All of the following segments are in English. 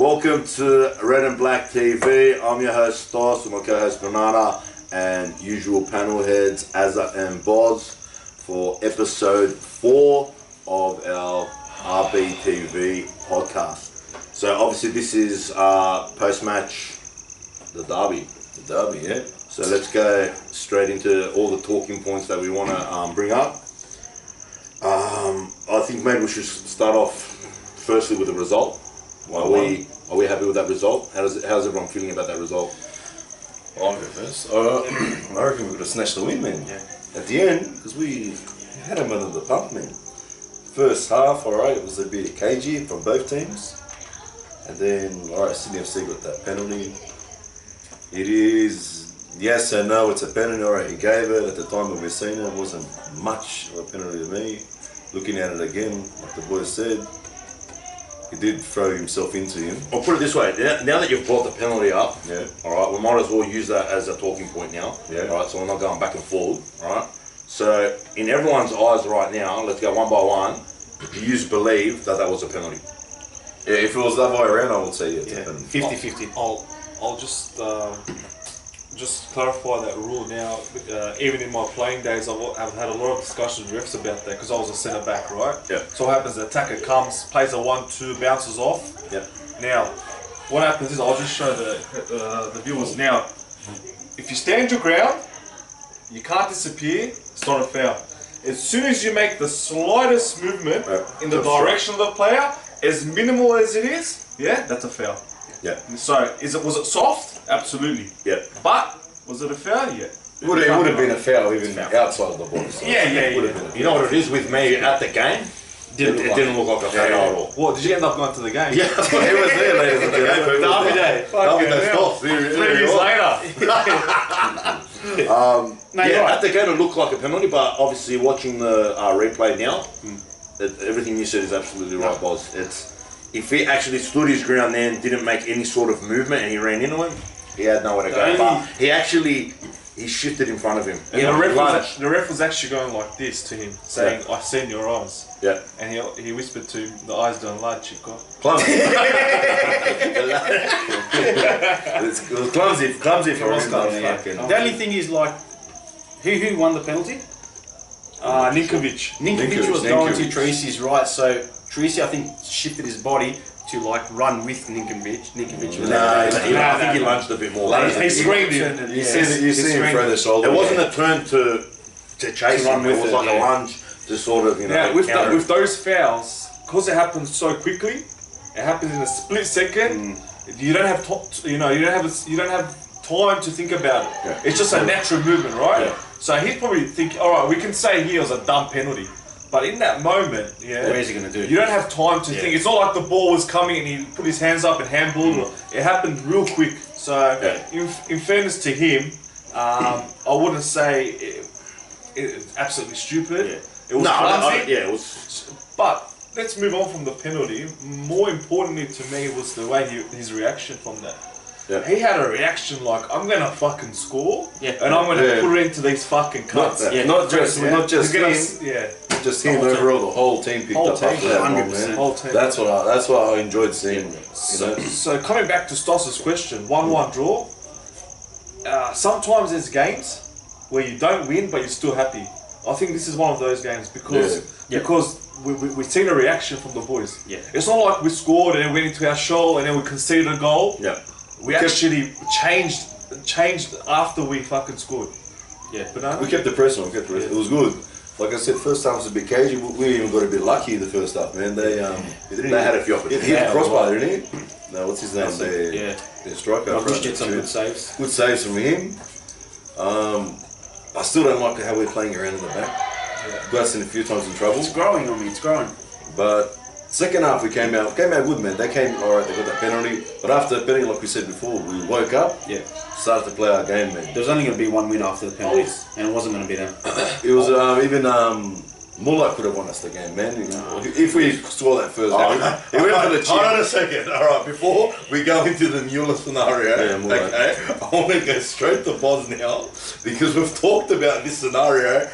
Welcome to Red and Black TV. I'm your host Stos with my co-host Renata and usual panel heads Azza and Boz for episode 4 of our RBTV podcast. So obviously this is post-match the derby. Yeah. So let's go straight into all the talking points that we want to bring up. I think maybe we should start off firstly with the result. Are we happy with that result? How's everyone feeling about that result? I'll go first. I reckon we could have snatched the win, man. Yeah. At the end, because we had them under the pump, man. First half, alright, it was a bit cagey from both teams. And then, alright, Sydney FC got that penalty. It is yes and no, it's a penalty, alright, he gave it. At the time when we seen it, it wasn't much of a penalty to me. Looking at it again, like the boys said, he did throw himself into him. I'll put it this way, now that you've brought the penalty up, Yeah. alright, we might as well use that as a talking point now. Yeah. Alright, so we're not going back and forward, alright? So, in everyone's eyes right now, let's go one by one, do you believe that was a penalty? Yeah, if it was the other way around, I would say yeah, it's a penalty. 50-50. I'll just clarify that rule now. Even in my playing days, I've had a lot of discussions with refs about that because I was a centre back, right? Yeah. So what happens? The attacker comes, plays a 1-2, bounces off. Yeah. Now, what happens is I'll just show the viewers now. If you stand your ground, you can't disappear. It's not a foul. As soon as you make the slightest movement in the direction of the player, as minimal as it is, yeah, that's a foul. Yeah. So, was it soft? Absolutely. Yeah. But was it a foul? Yeah. It would have been a foul even outside of the box. Yeah. You know what it is with me at the game? It didn't look like a foul at all. What, did you end up going to the game? Yeah, He was there, ladies and gentlemen. Derby day. Derby day Stos. 3 years later. At the game it looked like a penalty, but obviously watching the replay now, everything you said is absolutely right, Boz. If he actually stood his ground there and didn't make any sort of movement and he ran into him, he had nowhere to go. But he shifted in front of him. And the ref was actually going like this to him, saying, I seen your eyes. Yeah. And he whispered to him, the eyes don't lie, Chico. Clumsy. It was clumsy for him. The only thing is, like, who won the penalty? Ninkovic. Ninkovic was going to Tracy's right, so Tracy, I think, shifted his body to like run with Ninkovic. I think he lunged a bit more. He screamed him. You see him throw the shoulder. It wasn't a turn to chase him, it was like a lunge to sort of, Now, with those fouls, because it happens so quickly, it happens in a split second. You don't have you don't have time to think about it. Yeah. It's just a natural movement, right? Yeah. So he'd probably think, all right, we can say here was a dumb penalty, but in that moment, What is he going to do? you don't have time to think. It's not like the ball was coming and he put his hands up and handballed. It happened real quick. So, in fairness to him, I wouldn't say it's absolutely stupid. Yeah. It was clumsy. it was. But let's move on from the penalty. More importantly to me was the way his reaction from that. Yeah. He had a reaction like, I'm gonna fucking score, Yeah. and I'm gonna put it into these fucking cuts. Not just him. Yeah. Just him overall. The whole team picked up after that, 100%. man. Whole team. That's what I enjoyed seeing. So coming back to Stos's question, 1-1 draw. Sometimes there's games where you don't win, but you're still happy. I think this is one of those games because we've seen a reaction from the boys. Yeah. It's not like we scored and then went into our show and then we conceded a goal. Yeah. We actually changed after we fucking scored. Yeah. Banana? We kept the pressure on. It was good. Like I said, first time was a bit cagey. We even got a bit lucky the first half, man. They had a few opportunities. He hit the crossbar, didn't he? No, what's his name? Their striker. Bush did some good saves. Good saves from him. I still don't like how we're playing around in the back. Got us in a few times in trouble. It's growing on me. It's growing. But second half we came out good, man. They came alright. They got that penalty. But after the penalty, like we said before, we woke up. Yeah. Started to play our game, man. There was only going to be one win after the penalties, and it wasn't going to be them. It was even Muller could have won us the game, man. If we score that first goal, it went for the Hold on a second. All right, before we go into the Mueller scenario, okay, I want to go straight to Boz now because we've talked about this scenario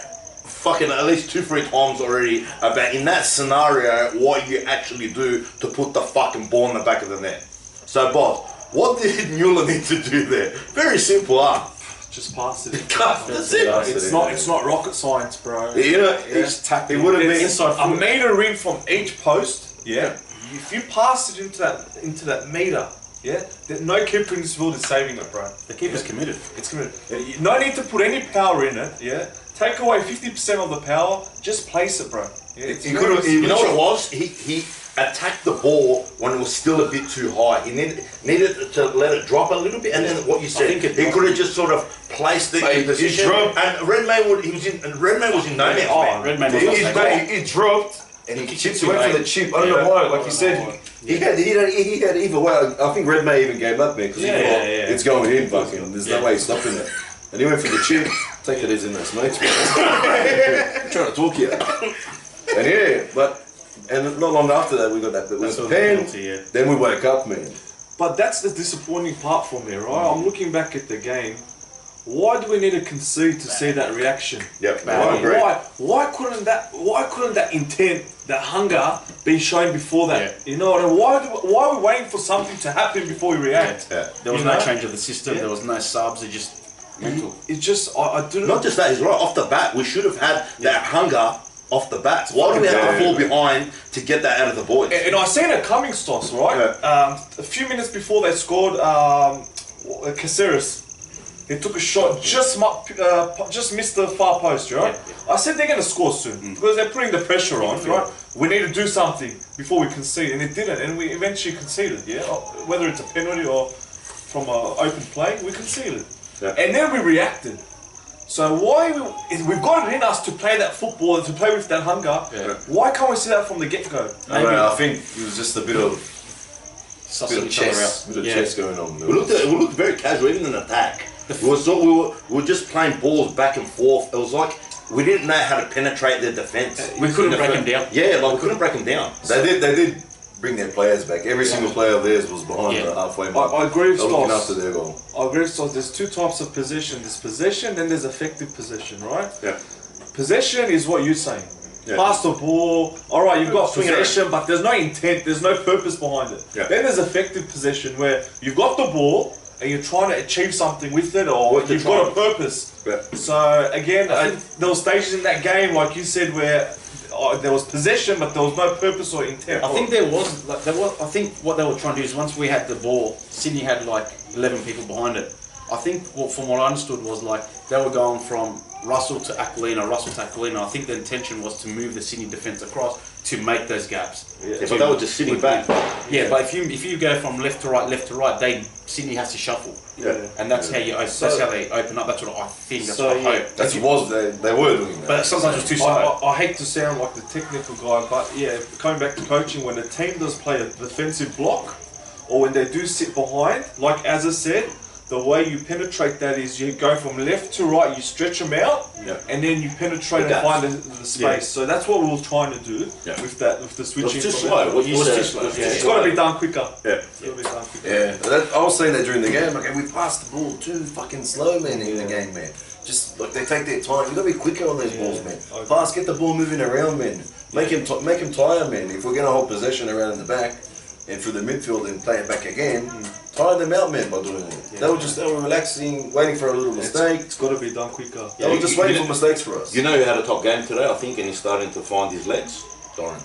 fucking at least 2-3 times already about in that scenario what you actually do to put the fucking ball in the back of the net. So, Boz, what did Mueller need to do there? Very simple, huh? Just pass it. That's it. It's not rocket science, bro. You know, It would have been inside a meter in from each post. Yeah. If you pass it into that meter, yeah, no keeper in this field is saving it, bro. The keeper's committed. It's committed. No need to put any power in it. Yeah. Take away 50% of the power. Just place it, bro. Yeah, you know what it was? He attacked the ball when it was still a bit too high. He needed to let it drop a little bit, and then what you said, he could have just sort of placed it in position. And Redmayne was in no man's man. Redmayne was he dropped and he chipped away from the chip. I don't know why. Like you said, he had either way. I think Redmayne even gave up there because he thought it's going in. Fucking, there's no way he's stopping it. And he went for the chip. Take it easy, nice mates. I'm trying to talk here. And not long after that, we got that. Then we woke up, man. But that's the disappointing part for me, right? I'm looking back at the game. Why do we need to concede to see that reaction? Yep, I agree. Why couldn't that intent, that hunger, be shown before that? Yeah. You know what I mean? Why are we waiting for something to happen before we react? Yeah. There was no change of the system. There was no subs. It just mental. It's just I don't. Not just that. He's right off the bat. We should have had that hunger off the bat. Why do we have to fall behind to get that out of the boys? And I seen it coming, Stos, right? Yeah. A few minutes before they scored, Caceres. He took a shot, just missed the far post, right? Yeah. I said they're going to score soon because they're putting the pressure on, right? We need to do something before we concede, and it didn't, and we eventually conceded, yeah? Whether it's a penalty or from an open play, we conceded. Yeah. And then we reacted. So we've got it in us to play that football, to play with that hunger. Yeah. Why can't we see that from the get-go? I think it was just a bit of chess going on. We looked very casual, even in attack. We were just playing balls back and forth. It was like we didn't know how to penetrate their defence. We couldn't break them down. Yeah, like we couldn't break them down. They did bring their players back. Every single player of theirs was behind the halfway mark. I agree with looking Stos. after their goal. I agree with Stos. There's two types of possession. There's possession, then there's effective possession, right? Yeah. Possession is what you're saying. Yeah. Pass the ball. All right, you've got possession, but there's no intent. There's no purpose behind it. Yeah. Then there's effective possession where you've got the ball and you're trying to achieve something with it, or you've got a purpose. Yeah. So again, there were stages in that game, like you said, where there was possession, but there was no purpose or intent. I think I think what they were trying to do is once we had the ball, Sydney had like 11 people behind it. I think from what I understood was like they were going from Russell to Aquilina. I think the intention was to move the Sydney defence across to make those gaps. Yeah, but they were just sitting back. Yeah, but if you go from left to right, Sydney has to shuffle. Yeah, and that's how they open up. That's what I think. That's what I hope. They were doing that. But sometimes it's too slow. I hate to sound like the technical guy, but yeah, coming back to coaching, when a team does play a defensive block, or when they do sit behind, like Azza said, the way you penetrate that is you go from left to right, you stretch them out, and then you penetrate and find the space. Yeah. So that's what we were trying to do with the switching. It's too slow. It's got to be done quicker. I was saying that during the game. Like, we passed the ball too fucking slow, man, in the game, man. Just like they take their time. You got to be quicker on those balls, man. Okay. Pass, get the ball moving around, man. Make him tired, man. If we're gonna hold possession around in the back and through the midfield and play it back again. Tire them out, man, by doing it. Yeah. They were relaxing, waiting for a little mistake. It's got to be done quicker. They were just waiting for mistakes for us. You know who had a top game today, I think, and he's starting to find his legs? Dorrans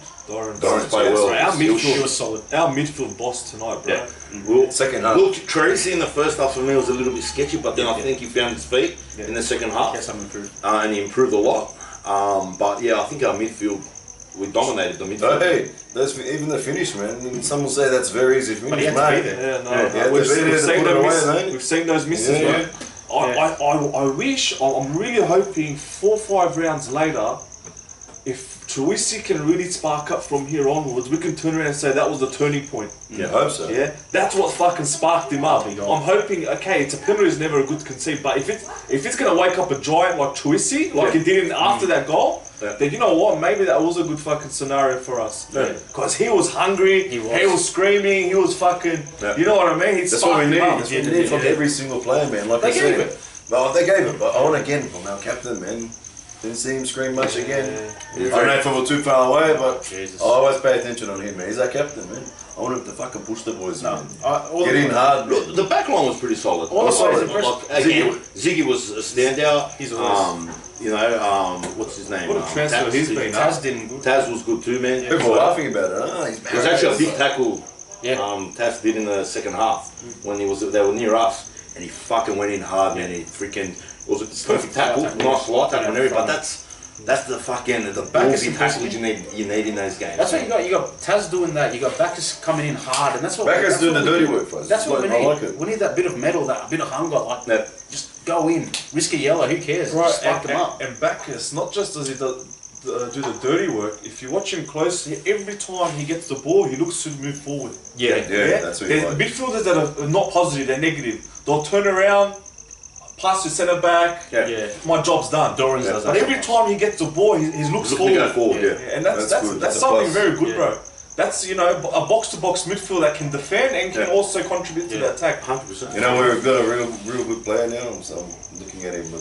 played well. Our midfield was solid. Our midfield boss tonight, bro. Yeah. Second half. Look, Tracy in the first half for me was a little bit sketchy, but then I think he found his feet in the second half. Yes, I'm improved. And he improved a lot. But yeah, I think our midfield, we dominated the midfield. Oh, hey, that's even the finish, man. And some will say that's very easy finish, mate. We've seen those misses, man. I wish, I'm really hoping 4 or 5 rounds later, if Truisi can really spark up from here onwards, we can turn around and say that was the turning point. Yeah, I hope so. Yeah, that's what fucking sparked him up. I'm hoping, okay, it's a penalty is never a good conceit, but if it's gonna wake up a giant like Truisi, like it did after that goal, then you know what? Maybe that was a good fucking scenario for us. Because he was hungry, he was screaming, he was fucking. You know what I mean? That's what we need. That's what we need from every single player, man. Like they gave it. Well, they gave it, but I want again from our captain, man. Didn't see him scream much again. I don't know if we were too far away, but I always pay attention on him, man. He's our captain, man. I I want him to fucking push the boys. No. Man. All Get the- in hard. Look, the back line was pretty solid. All the players Again, Ziggy was a standout. He's always- what's his name? What a transfer he's been. Taz didn't good. Taz was good too, man. People were laughing about it. He's It was actually a big tackle. Yeah. Taz did in the second half when they were near us, and he fucking went in hard, man. He freaking it was a perfect tackle, nice light tackle and everything. But that's the fucking the ballsy tackles you need in those games. That's what you got. You got Taz doing that. You got Bacchus coming in hard, and that's what. Bacchus that's doing what the we dirty need. work for us. That's what we I need. like it. We need that bit of metal, that bit of hunger. Like, Yeah. just go in, risk a yellow. Who cares? Right, Just spark them up. and Bacchus, not just does he do the dirty work, if you watch him closely, every time he gets the ball, he looks to move forward. Yeah. Yeah, that's what you There's like. midfielders that are not positive, they're negative. They'll turn around, pass to centre back, Yeah. my job's done. Dorans does But that. every time he gets the ball, he looks Looking to forward. go forward, yeah. And that's good. That's a something plus. very good, Yeah. bro. That's, a box-to-box midfield that can defend and can Yeah. also contribute to the attack. 100%. You know, we've got a real good player now. So I'm looking at him.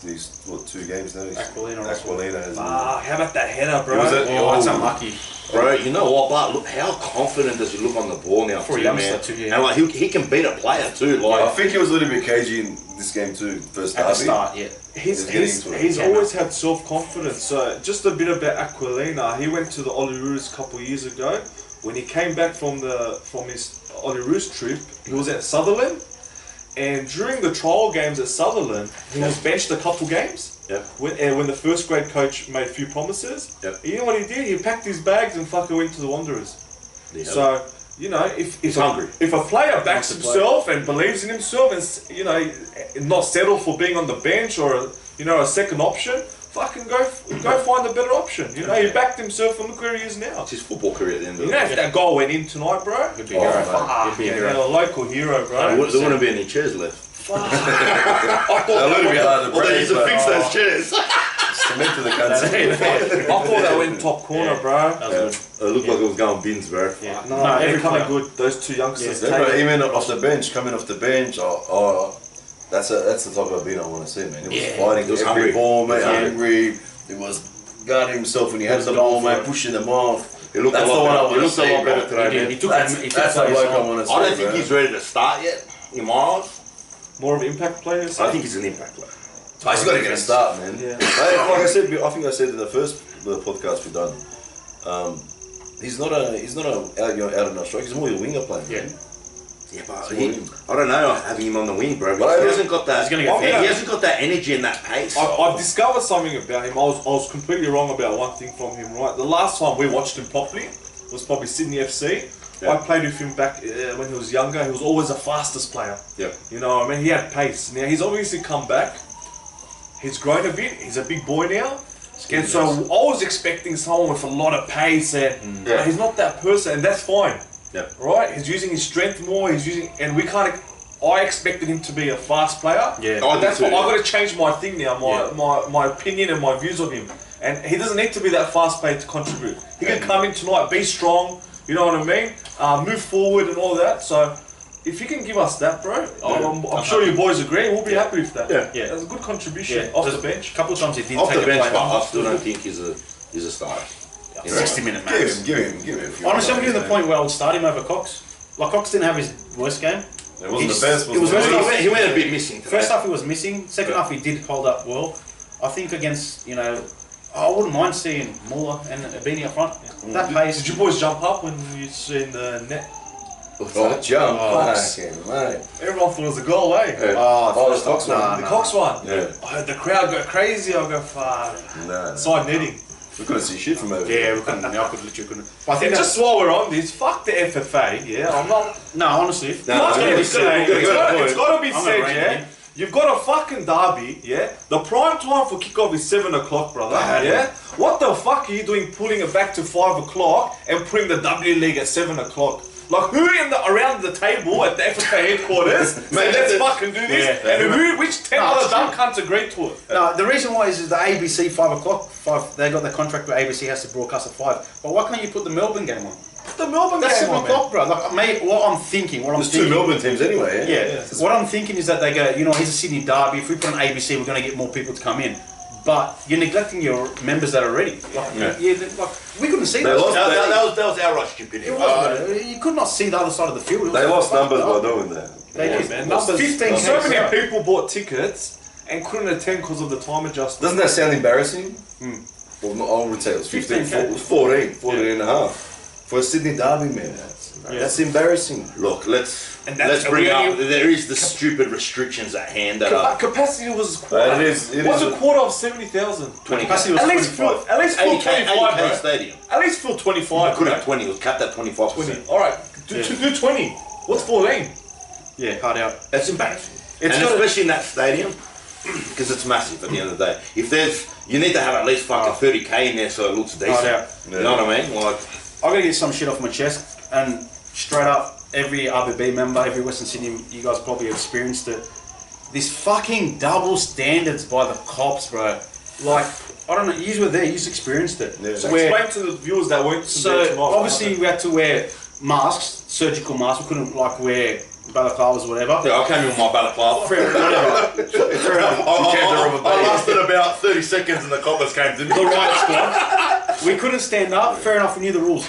These 2 games now. Aquilina has. How about that header, bro? It was a- Oh, that's unlucky. Bro, you know what, but look how confident does he look on the ball now, For a too, youngster man. too, yeah. And like he can beat a player too, I like think he was a little bit cagey in this game too. First At the derby. start, yeah. He's getting into it. he's Yeah, always had self-confidence. So just a bit about Aquilina. He went to the Olyroos a couple of years ago. When he came back from his Olyroos trip, he was at Sutherland. And during the trial games at Sutherland, he was benched a couple games. Yep. When the first grade coach made a few promises. Yep. You know what he did? He packed his bags and fucking went to the Wanderers. Yeah. So, if He's hungry. if a player backs to play. himself and believes in himself and not settle for being on the bench or a second option, fucking go find a better option. He backed himself and look where he is now. it's his football career at the end of You the know, day. if that goal went in tonight, bro, He'd be a hero. fuck, He'd be a yeah, hero. a local hero, bro. There wouldn't be any chairs left. I A thought little bit hard to Well, they break, used to but fix those chairs. cement to the I country. thought that went top corner, bro. That was good. It looked like it was going bins, bro. Yeah. No, every they're coming player. good. Those 2 youngsters. Yeah, bro, take it. even off the bench, coming off the bench, that's the type of beat I want to see, man. He was Yeah. fighting He was every hungry. ball, man, He was hungry. He was guarding himself when he had was the going ball, for man, it. pushing them off. He looked That's a the lot one I better. want He to looked a see, lot bro. better today, He did. man. He took That's the players bloke I on. want to see. I don't think bro. he's ready to start yet. In my eyes, More of an impact player. I think he's an impact player. He's got to get a start, man. Yeah. Like I said, I think I said in the first podcast we done. He's not a out and out striker. He's more a winger player. Yeah. Man. Yeah, but He's I don't know having him on the wing, bro. But He hasn't got that. He's gonna get he fed. hasn't got that energy and that pace. I've discovered something about him. I was completely wrong about one thing from him, right? The last time we watched him properly was probably Sydney FC. Yeah. I played with him back when he was younger. He was always the fastest player. Yeah. You know what I mean? He had pace. Now he's obviously come back. He's grown a bit. He's a big boy now. And so I was expecting someone with a lot of pace and Yeah. he's not that person, and that's fine. Yeah. Right? He's using his strength more. I expected him to be a fast player. Yeah. I But that's did what too. I've got to change my thing now, my opinion and my views of him. And he doesn't need to be that fast player to contribute. He can come in tonight, be strong, you know what I mean? Move forward and all that. So if you can give us that, bro, I'm sure you boys agree. We'll be happy with that. Yeah. Yeah. That's a good contribution Yeah. off There's the bench. A couple of times he did Off take the a bench, play but on. I still don't think he's a star. You know? 60-minute max. Give him a few. Honestly, I'm getting to the man. point where I would start him over Cox. Like, Cox didn't have his worst game. It wasn't He's- the best. it was the very- worst. He went a bit missing today. First half he was missing. Second half he did hold up well. I think against, I wouldn't mind seeing Muller and Beanie up front. That pace. Did you boys jump up when you seen the net? Oh, jump. Cox. Okay, mate. Everyone thought it was a goal, eh? Yeah. Oh, the Cox one. The Cox one. Yeah. I heard the crowd go crazy. I go, fuck. Nah. Side netting. We couldn't see shit from over Yeah, there. we couldn't. I could literally couldn't. But I think And that's, just while we're on this, fuck the FFA, yeah? I'm not... no, honestly. No, It's it's gotta be said. it's got to be I'm said, not yeah? ranting. You've got a fucking derby, yeah? The prime time for kickoff is 7 o'clock, brother, Yeah. yeah? What the fuck are you doing pulling it back to 5 o'clock and putting the W League at 7 o'clock? Like, who around the table at the FFA headquarters said, let's fucking do this? Yeah. And which 10 No, other it's dumb true. cunts agreed to it? No, the reason why is the ABC 5 o'clock. They got the contract where ABC has to broadcast at 5. But why can't you put the Melbourne game on? The Melbourne That's game 7 on, man. o'clock, bro. Like, mate, what I'm thinking. There's two Melbourne teams anyway. Yeah. What I'm thinking is that they go, here's a Sydney derby. If we put on ABC, we're going to get more people to come in. But you're neglecting your members that are ready. Like, Yeah. like We couldn't see They that. lost- That was outright stupidity. It was, you could not see the other side of the field. It was They lost fucked numbers up. by doing that. They did, man. Lost Numbers. 15 So cents. many people bought tickets and couldn't attend because of the time adjustment. Doesn't that sound embarrassing? Well, I would say it was 15. 15K. It was 14 and a half. For a Sydney Derby, man. That's embarrassing. Look, let's that's- bring we up. only- There is the stupid restrictions at hand that are Capacity was quarter. It What's is a quarter of 70,000? 20. Capacity was At least 25. fill 25, bro. stadium. At least fill 25. You could have bro. 20. It was capped at 25%. 20. All right, do 20. What's 14? Yeah, hard out. That's embarrassing. It's and got a- especially in that stadium, because it's massive at the end of the day. If you need to have at least fucking 30k in there so it looks decent. out. You know what I mean? Like, I gotta get some shit off my chest, and straight up, every RBB member, every Western Sydney, you guys probably experienced it. This fucking double standards by the cops, bro. Like, I don't know, you were there, you experienced it. Yeah. So Where- explain to the viewers that weren't there So tonight. obviously we had to wear masks, surgical masks. We couldn't like wear balaclavas or whatever. yeah, I came in with my balaclava. Fair, whatever. Fair enough. I lasted about 30 seconds and the coppers came to me. The riot squad. We couldn't stand up. Fair enough. We knew the rules.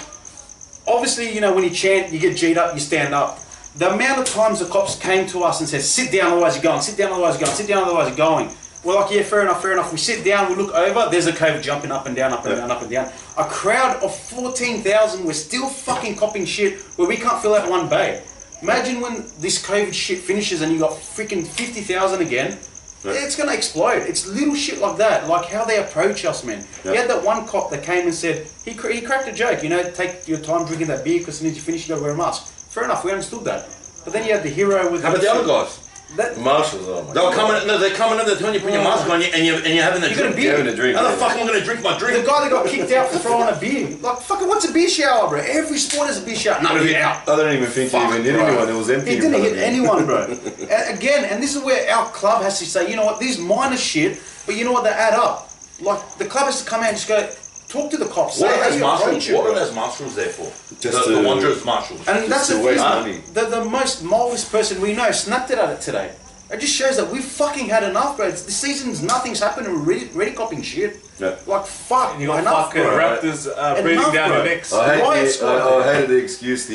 Obviously, you know when you chant, you get G'd up, you stand up. The amount of times the cops came to us and said, "Sit down, otherwise you're going. Sit down, otherwise you're going. Sit down, otherwise you're going." We're like, "Yeah, fair enough, fair enough." We sit down, we look over. There's a COVID jumping up and down, up and down, up and down. A crowd of 14,000. We're still fucking copping shit where we can't fill out one bay. Imagine when this COVID shit finishes and you got freaking 50,000 again. It's gonna explode. It's little shit like that, like how they approach us, man. Yeah. You had that one cop that came and said he cracked a joke. You know, take your time drinking that beer because as soon as you finish, you gotta wear a mask. Fair enough, we understood that. But then you had the hero with. How about the other guys? That, Marshals, oh my They're coming in, they're coming in, they're telling you put your mask on and you're having a You got a drink. beer. Having a drink. How the fuck am I going to drink my the drink? guy that got kicked out for throwing a beer. Like, fucking, what's a beer shower, bro? Every sport has a beer shower. No, get out. I don't even think he even hit bro. anyone. It was empty. He in didn't front hit of me. anyone, bro. Again, and this is where our club has to say, you know what, these minor shit, but you know what, they add up. Like, the club has to come out and just go, talk to the cops. What say are how those you marshals? approach it, What are bro. those marshals there for? Just the to- Wanderers marshals. And that's to the waste thing, money. the most mildest person we know snapped it at it today. It just shows that we've fucking had enough, bro. This season's nothing's happened and we're ready copping shit. Yeah. Like, fuck, And you got enough, fucking bro. Raptors breathing Enough, down bro. your necks. I Riot hated, squad. I hated the excuse.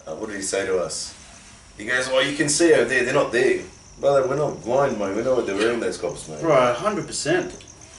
What did he say to us? He goes, "Well, you can see over there. They're not there, brother. We're not blind, mate. We know what they're wearing. Those cops, mate." Bro, 100%.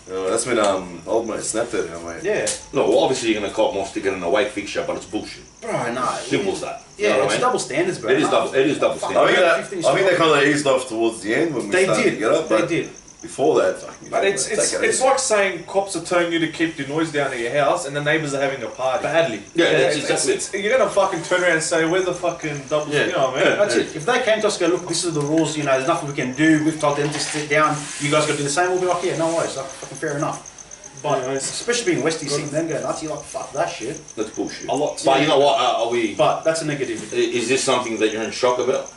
That's when old mate snapped at him, mate. Yeah. No, well, obviously you're going to cop more sticker than a weight fixture, but it's bullshit. Bro, no. Simple as that. You Yeah, know what it's I mean? double standards, bro. It is double I standard. think they kind of eased off towards the end when we They started did. to get up. They But did. before that, fucking. But it's like saying cops are telling you to keep your noise down at your house and the neighbours are having a party. Badly. Yeah, that's It's- exactly it's- you're gonna fucking turn around and say, where's the fucking double, Yeah. you know what I mean? That's it. If they came to us and go, look, this is the rules, you know, there's nothing we can do, we've told them to sit down, you guys got to do the same, we'll be like, yeah, no worries, like, fucking fair enough. But especially being Westie, seeing them go nuts, you're like, fuck that shit. That's bullshit. A lot. But you know what? Are we? But that's a negative. Is this something that you're in shock about?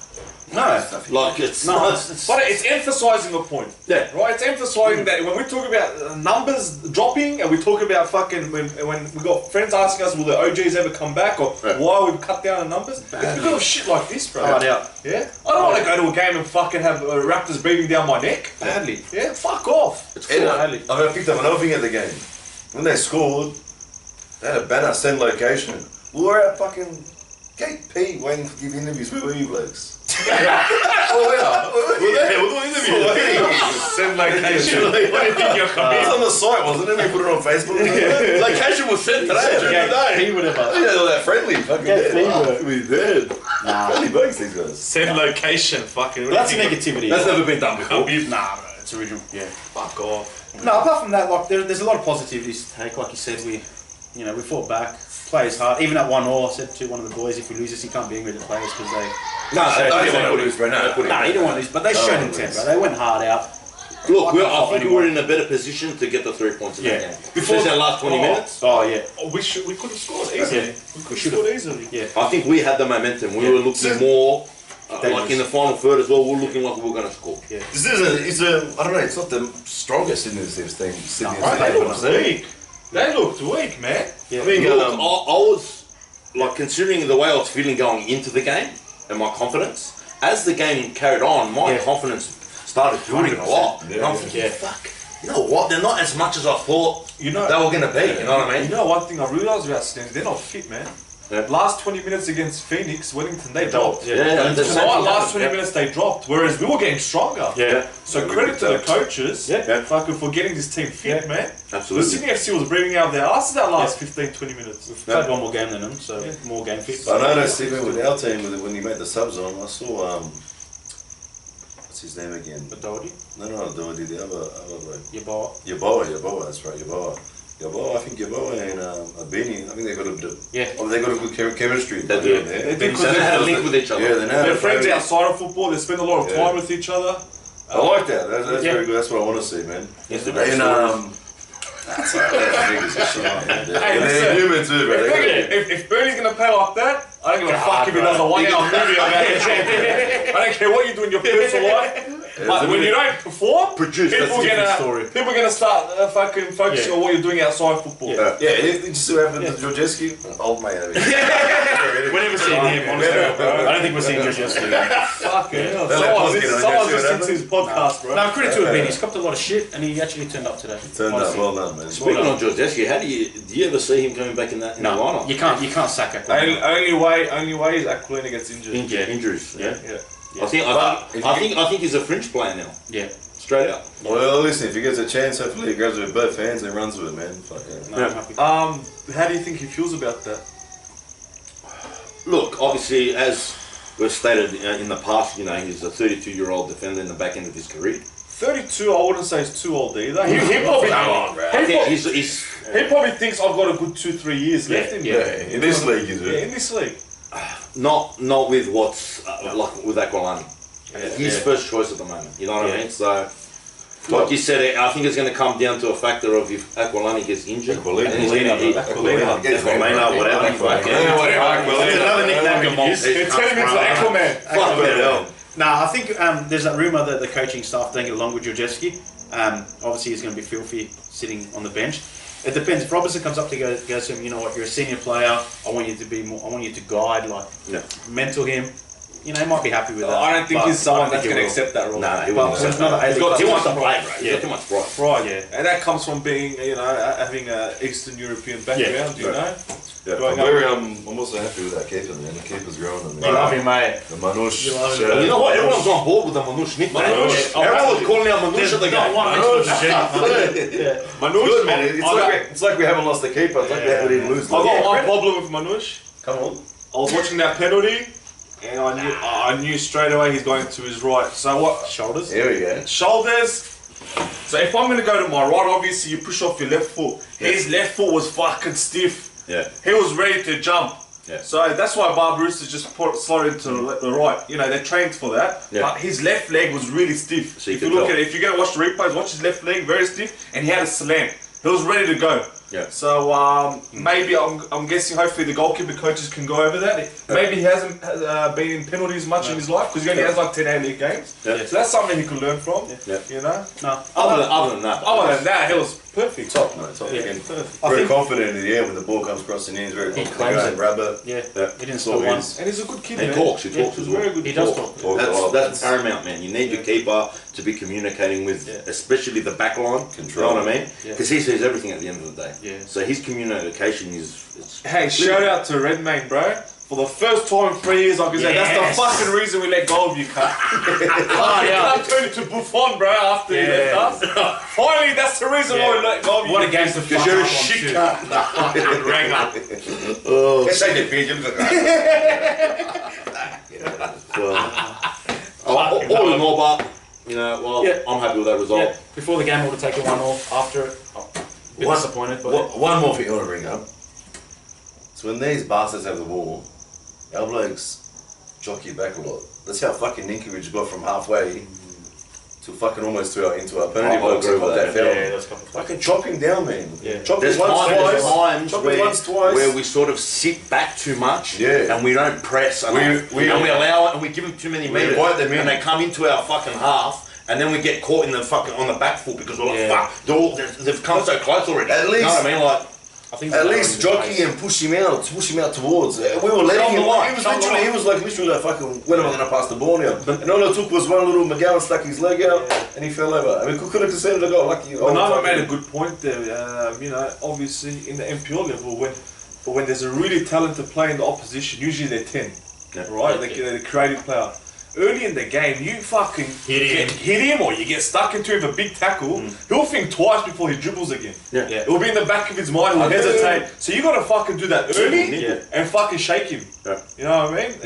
No. Like it's No, not. But it's emphasising a point. Yeah. Right? It's emphasising that when we talk about numbers dropping and we talk about fucking when we got friends asking us will the OGs ever come back or Yeah. why we cut down the numbers, it's because of shit like this, bro. Hard out. Yeah? I don't want to go to a game and fucking have Raptors breathing down my neck. Badly. Yeah? Fuck off. It's And, full. I picked up another thing at the game. When they scored, they had a banner, send location. We were at fucking Gate P waiting to give interviews. Where were you blokes? Oh yeah, we're there. We're doing interviews. Send location. What do you think you're coming? It's on the site, wasn't it? We put it on Facebook. Location was sent today. During the day. He would have. Yeah, they were that friendly. Fucking Yeah, dead. We did. Nah. Friendly blokes, these guys. Send location. Fucking. That's negativity. That's never been done before. Nah, bro, it's original. Yeah. Fuck off. No, apart from that, like there's a lot of positivities to take. Like you said, we fought back, players hard. Even at 1-0, I said to one of the boys, if we lose this, he can't be angry at the players because they. No, showed I didn't intent. want to lose, bro. No, Nah, you don't want to lose, but they showed intent, bro. They went hard out. Look, I think we were in a better position to get the 3 points in that Yeah. game. Before that last 20 minutes, Oh yeah. Oh, we could have scored easily. Yeah. We could have scored easily. Yeah. I think we had the momentum. We were looking more like in the final third as well. We were looking like we were going to score. Yeah. This is I don't know, it's not the strongest Sydney team. Sydney No, They team. looked weak. They looked weak, man. Yeah. I think, Look, I was like considering the way I was feeling going into the game and my confidence. As the game carried on, my Yeah. confidence started building a lot. And I'm 100%. thinking, Yeah. fuck, you know what? They're not as much as I thought You know, they were going to be. You know what I you mean? know one thing I realised about Snems, they're not fit, man. Yeah. Last 20 minutes against Phoenix, Wellington, they dropped. Yeah, the same Tonight, thing last 20 happened. minutes they dropped, whereas we were getting stronger. Yeah. So credit to the coaches Yeah. fucking for getting this team fit, man. Absolutely. The Sydney FC was breathing out their asses that last 15-20 minutes. We've played one more game than them, so more game fit. I noticed even with our team, when you made the subs on, I saw, what's his name again? But Doherty, No, Doherty, the other bloke. Yeboah. That's right, Yaboa. I think Yaboa and Albini, I think they got a bit of, Yeah. they got a good chemistry. They do. Yeah, They So they had a link with each other. yeah, they know. They're friends outside of football, they spend a lot of time with each other. I like that. That's very good. That's what I want to see, man. Instagram And stories. that's niggas and shit. Hey, And listen, they're human too, bro. if Bernie's gonna pay like that, I don't give a fuck if he does a 1 hour movie about it. I don't care what you do in your personal life. But when you don't perform, Produce, that's people a different are gonna start fucking focusing on what you're doing outside football. Yeah, did you see what happened to Georgescu? Old mate. We're never seeing him, honestly. I don't think we're seeing Josh yesterday. Fucking hell. They're Someone like listens Poskin, to his podcast, bro. No, credit to him, he's copped a lot of shit, and he actually turned up today. Turned up, Honestly. well done, man. Speaking of Georgescu, do you ever see him coming back in that in the No, lineup? you can't sack it. Only way is Aquilina gets injured. Injuries. Yeah. Yeah. I think he's a fringe player now. Yeah. Straight up. Well, listen, if he gets a chance, hopefully he grabs it with both hands and runs with it, man. Fuck yeah. No, I'm happy. How do you think he feels about that? Look, obviously, as we've stated in the past, he's a 32-year-old defender in the back end of his career. 32, I wouldn't say it's too old either. He probably, I think he's he probably thinks I've got a good 2-3 years left in me. Yeah, in this league, is Yeah, it? in this league. not with what's like with Aquilani. His first choice at the moment. You know what I mean? So, like you said, I think it's going to come down to a factor of if Aquilani gets injured. Aquilina, whatever. It's another nickname. They're telling me it's like Aquaman. Fuck that hell. Nah, I think there's that rumour that the coaching staff don't get along with Georgescu. Obviously, he's going to be filthy sitting on the bench. It depends. If Robertson comes up to go to him, you know what, you're a senior player. I want you to be more. I want you to guide, mentor him. He might be happy with that. I don't think he's someone that's going to accept that role. Nah, he won't accept that. He wants to play, bro. He's got too much pride. Right, yeah. And that comes from being, having an Eastern European background, you know? Yeah, I'm also happy with that keeper, man. The keeper's growing on me. You love him, mate. The Manouche. You know what? Everyone's on board with the Manouche nickname. Everyone was calling out Manouche at the game. Manouche, Good, man. It's like we haven't lost the keeper. It's like we didn't lose. I got one problem with Manouche. Come on. I was watching that penalty, and I knew straight away he's going to his right. So what? Shoulders. Here we go. Shoulders. So if I'm going to go to my right, obviously you push off your left foot. His left foot was fucking stiff. Yeah. He was ready to jump. Yeah. So that's why Barbarossa just slotted to the right. They're trained for that. Yeah. But his left leg was really stiff. So you if you could look tell. at it, if you're going to watch the replays, watch his left leg, very stiff, and he had a slam. He was ready to go. Yeah. So maybe I'm guessing hopefully the goalkeeper coaches can go over that. Maybe he hasn't been in penalties much in his life because he only has like 10 A-League games. Yeah. So that's something he could learn from. Yeah. No. Other than that. Other than that, he was perfect. Top, man. Top. Yeah. Again. Perfect. Very confident in the air when the ball comes across the knee. He's very confident. claims Go it. and grab it. Yeah. He didn't So score once. And he's a good kid, He man. talks as He's well. very good. He does talk. That's paramount, man. You need your keeper to be communicating with, especially the back line. Control. You know what I mean? Yeah. Because he sees everything at the end of the day. Yeah. So his communication is. Hey, shout out to Redmayne, bro. For the first time in 3 years, I can say that's the fucking reason we let go of you, cut. I turned into Buffon, bro, after you left us. Finally, that's the reason why we let go of you. What a game to fuck you're a up on shit too. cut. Fucking rang up. All in all, but I'm happy with that result. Yeah. Before the game, we would have taken 1-0. After it, a bit disappointed. But One more thing I want to bring up. So when these bastards have the ball, our blokes jockey back a lot. That's how fucking Ninkovic got from halfway to fucking almost into our penalty box and got that foul. that's a couple of Fucking chop him down, man. Yeah. Chop There's him once, times twice. where we sort of sit back too much and we don't press enough. We allow it and we give them too many meters invite them in. and they come into our fucking half and then we get caught in the fucking on the back foot because we're like, fuck, they've come so close already. At least- you know what I mean? Like, I think at least jockey and push him out towards. We were letting him. He was literally like fucking. When am I going to pass the ball now? And all it took was one little McGowan stuck his leg out and he fell over. I mean, could have conceded a goal. Lucky. Banana made a good point there. You know, obviously in the NPL level, when there's a really talented player in the opposition, usually they're 10, right? They're the creative player. Early in the game, you fucking hit him or you get stuck into him with a big tackle, he'll think twice before he dribbles again. It will be in the back of his mind, he'll hesitate. So you gotta fucking do that early and fucking shake him. You know what I mean?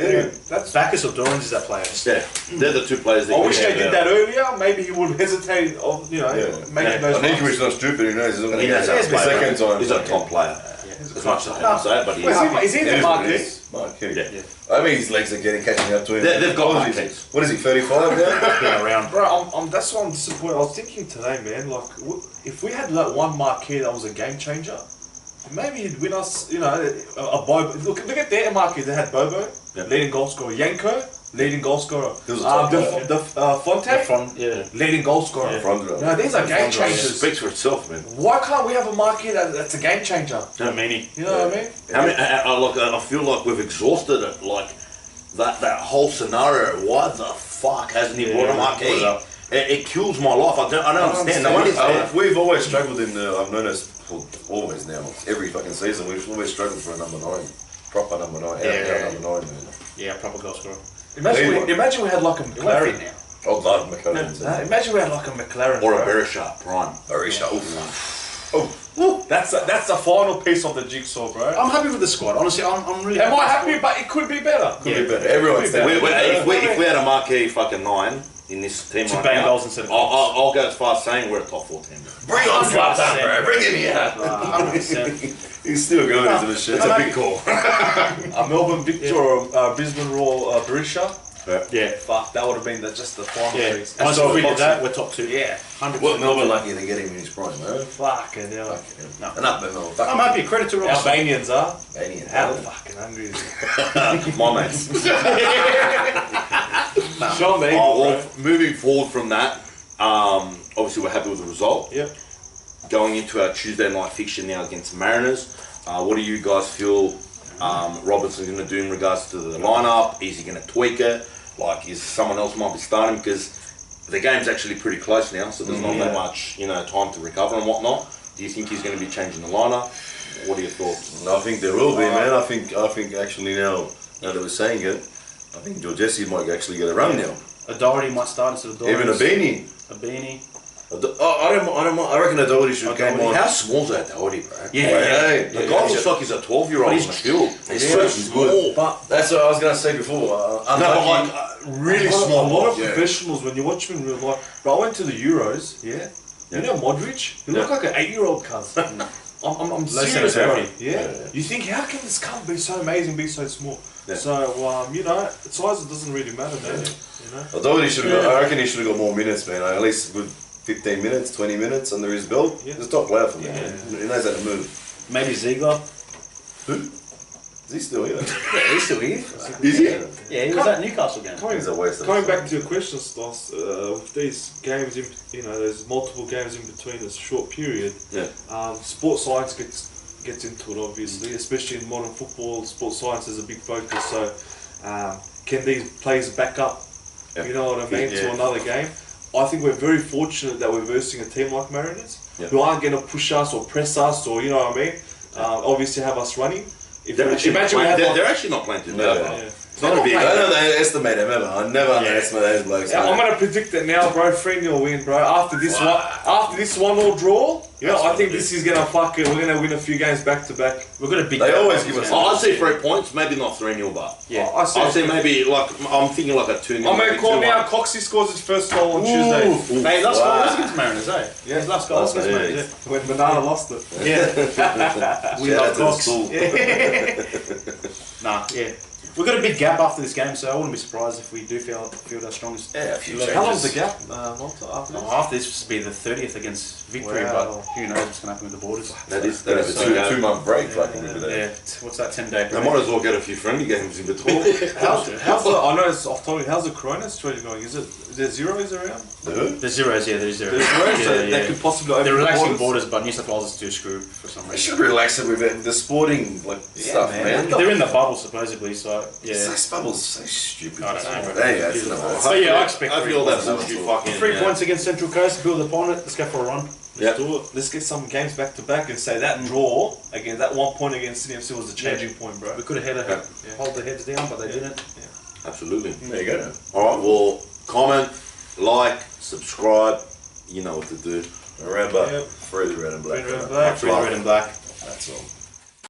That's Bacchus or Dorans is that player. Yeah, they're the two players that I wish they did that earlier, maybe he would hesitate of, you know, making those I think he's not stupid, he knows he's not going to get his second time. He's a top player. As much as I can say, but Is he the marquee? Yeah. I mean, his legs are catching up to him. They've got marquees. What is he, 35 now? Around. Bro, that's why I'm disappointed. I was thinking today, man, like, if we had like one marquee that was a game changer, maybe he'd win us, you know, a Bobo. Look at their marquee. They had Bobo, leading goal scorer. Yanko, leading goal scorer. Fonte, leading goal scorer. No, these are game changers. It speaks for itself, man. Why can't we have a marquee that's a game changer? Not many. You know what I mean? I feel like we've exhausted it. Like that whole scenario. Why the fuck hasn't he brought a marquee? It kills my life. I don't understand. We've always struggled in the. I've noticed always now. Every fucking season we've always struggled for a number 9, proper number 9, out number 9, man. Yeah, proper goal scorer. Imagine we had like a McLaren now. Oh, God, McLaren. Imagine we had like a McLaren Or a Berisha Prime. That's the final piece of the jigsaw, bro. I'm happy with the squad. Honestly, I'm really. Am I happy? But it could be better. Could be better. Everyone's there. If we had a marquee fucking 9 in this team To right bang now, goals instead of I'll go as far as saying we're a top 4 team. Bring on Zlatan, bro. Bring him here. 100%. He's still going into the shit. It's a big call. A Melbourne Victor or Brisbane Roar Berisha. Yeah. Fuck, that would have been just the final piece. And so if we did that, we're top 2. Yeah. 100%. Well, Melbourne lucky to get him in his prime, man. Fucking hell. Enough, Melbourne. I'm happy. Credit to Ross. Albanians are. How How fucking hungry is it? My mates. Show me. Well, moving forward from that, obviously we're happy with the result. Yep. Going into our Tuesday night fixture now against Mariners, what do you guys feel Robertson's going to do in regards to the lineup? Is he going to tweak it? Like, is someone else might be starting? Because the game's actually pretty close now, so there's not that much, time to recover and whatnot. Do you think he's going to be changing the lineup? What are your thoughts? I think there will be, man. I think actually now that we're saying it, I think Georgessi might actually get a run now. A Doherty might start instead of Doherty. Even a Beanie. A Beanie. I reckon a Doherty should game on. How small's that Doherty, bro? Yeah. The guy looks like he's a 12-year-old on the field. He's so small. But That's what I was going to say before. really A small. A lot of Yeah. professionals, when you watch them in real life. Bro, I went to the Euros, You know Modric? He looked like an 8-year-old cuz. I'm serious, bro. Yeah. You think, how can this cunt be so amazing, be so small? Yeah. So, size doesn't really matter, man. Doherty should have got, I reckon he should have got more minutes, man. At least good 15 minutes, 20 minutes under his belt. Yeah. He's a top player for me. Man. He knows how to move. Maybe Ziegler. Who? Is he still here? Yeah, he's still here. Is he? Yeah, he was at Newcastle game. He's a waste of Coming time. back to your question, Stos, with these games, there's multiple games in between this short period. Yeah. Sports science gets into it, obviously, especially in modern football. Sports science is a big focus. So, can these players back up? Yeah. You know what I mean? To another game. I think we're very fortunate that we're versing a team like Mariners, who aren't going to push us or press us, or you know what I mean. Obviously, have us running. They're actually not playing to do that. It's not a big. I don't underestimate him ever. I never underestimate those blokes. I'm gonna predict it now, bro. 3-0 win, bro. After this 1-1 draw, I think this is gonna we're gonna win a few games back to back. We're gonna beat. They always give us. I see 3 points, maybe not 3-0, but I see maybe I'm thinking like a 2-0. I'm gonna call now. Coxie scores his first goal on Tuesday. Hey, last goal was against Mariners, eh? Yeah, His last goal was against Mariners. When Banana lost it. Yeah. We Shout love out to the Cox. school. Nah, yeah. We've got a big gap after this game, so I wouldn't be surprised if we do field our strongest. Yeah, a few eleven. How long's the changes. gap, Walter, after this? After this will be the 30th against Victory, Wow. but who knows what's going to happen with the borders. That is That is a so- 2-month break, fucking look at that. Yeah, what's that 10-day? They might as well get a few friendly games in between. How's the, I know it's off topic, how's the Corona situation going? Is there zeros around? The zeros, yeah, there's zeros. There's zeros, so yeah, they could possibly open They're the relaxing borders. borders, but New South Wales is too screwed for some They reason. should relax it with it, the sporting stuff, man. They're in the bubble supposedly, so yeah. This bubble's so stupid. I don't know, Hey, that's not So yeah, I expect I feel that three bullshit fucking. 3 points against Central Coast, build upon it, let's go for a run. Yeah. Do it. Let's get some games back to back and say that draw again, that 1 point against Sydney FC was the changing point, bro. We could have had hold their heads down, but they didn't. Absolutely. There you go. All right. Well, comment, like, subscribe. You know what to do. Remember, Yep. free the red and black. Free the red and black. Red and black. That's all.